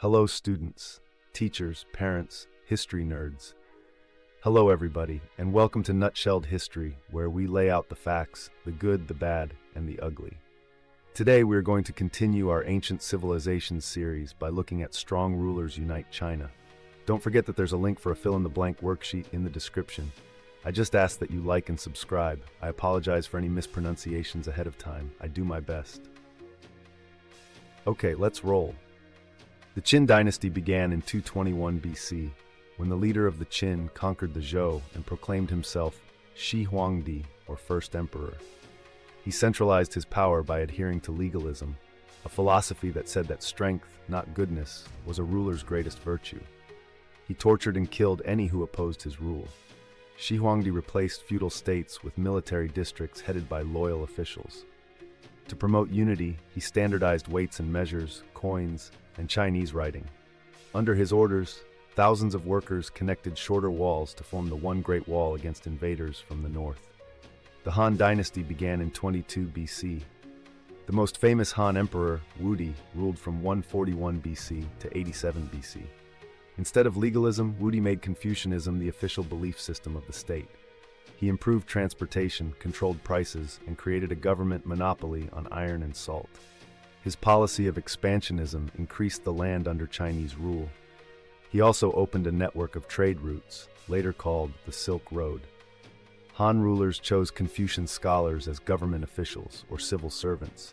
Hello, students, teachers, parents, history nerds. Hello, everybody, and welcome to Nutshelled History, where we lay out the facts, the good, the bad, and the ugly. Today, we are going to continue our Ancient Civilizations series by looking at Strong Rulers Unite China. Don't forget that there's a link for a fill-in-the-blank worksheet in the description. I just ask that you like and subscribe. I apologize for any mispronunciations ahead of time. I do my best. Okay, let's roll. The Qin dynasty began in 221 BC, when the leader of the Qin conquered the Zhou and proclaimed himself Shi Huangdi, or First Emperor. He centralized his power by adhering to legalism, a philosophy that said that strength, not goodness, was a ruler's greatest virtue. He tortured and killed any who opposed his rule. Shi Huangdi replaced feudal states with military districts headed by loyal officials. To promote unity, he standardized weights and measures, coins, and Chinese writing. Under his orders, thousands of workers connected shorter walls to form the One Great Wall against invaders from the north. The Han dynasty began in 22 BC. The most famous Han emperor, Wudi, ruled from 141 BC to 87 BC. Instead of legalism, Wudi made Confucianism the official belief system of the state. He improved transportation, controlled prices, and created a government monopoly on iron and salt. His policy of expansionism increased the land under Chinese rule. He also opened a network of trade routes, later called the Silk Road. Han rulers chose Confucian scholars as government officials or civil servants.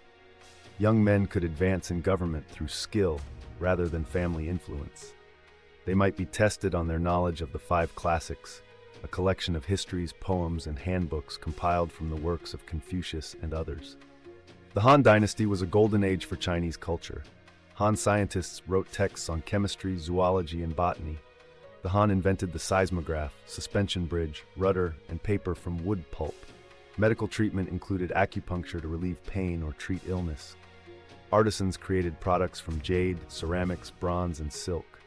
Young men could advance in government through skill rather than family influence. They might be tested on their knowledge of the five classics, a collection of histories, poems, and handbooks compiled from the works of Confucius and others. The Han dynasty was a golden age for Chinese culture. Han scientists wrote texts on chemistry, zoology, and botany. The Han invented the seismograph, suspension bridge, rudder, and paper from wood pulp. Medical treatment included acupuncture to relieve pain or treat illness. Artisans created products from jade, ceramics, bronze, and silk.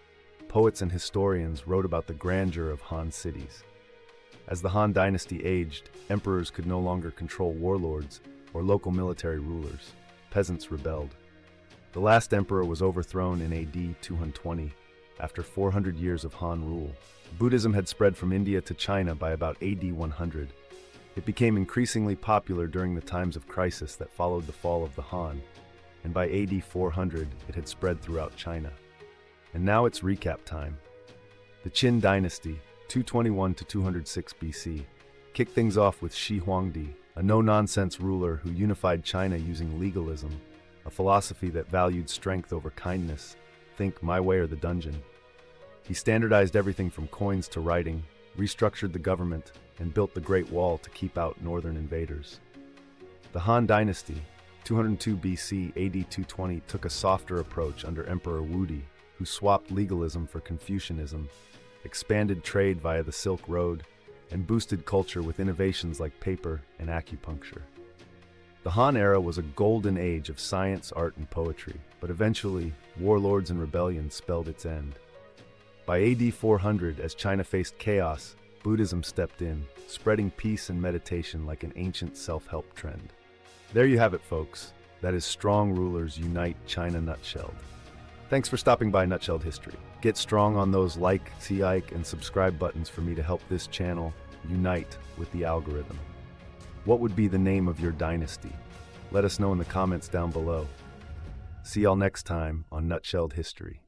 Poets and historians wrote about the grandeur of Han cities. As the Han dynasty aged, emperors could no longer control warlords or local military rulers. Peasants rebelled. The last emperor was overthrown in AD 220, after 400 years of Han rule. Buddhism had spread from India to China by about AD 100. It became increasingly popular during the times of crisis that followed the fall of the Han, and by AD 400 it had spread throughout China. And now it's recap time. The Qin dynasty, 221 to 206 BC, kicked things off with Shi Huangdi, a no-nonsense ruler who unified China using legalism, a philosophy that valued strength over kindness. Think my way or the dungeon. He standardized everything from coins to writing, restructured the government, and built the Great Wall to keep out northern invaders. The Han dynasty, 202 BC, AD 220, took a softer approach under Emperor Wudi, who swapped legalism for Confucianism, expanded trade via the Silk Road, and boosted culture with innovations like paper and acupuncture. The Han era was a golden age of science, art, and poetry, but eventually, warlords and rebellion spelled its end. By AD 400, as China faced chaos, Buddhism stepped in, spreading peace and meditation like an ancient self-help trend. There you have it, folks. That is Strong Rulers Unite China Nutshelled. Thanks for stopping by Nutshelled History. Get strong on those like, and subscribe buttons for me to help this channel unite with the algorithm. What would be the name of your dynasty? Let us know in the comments down below. See y'all next time on Nutshelled History.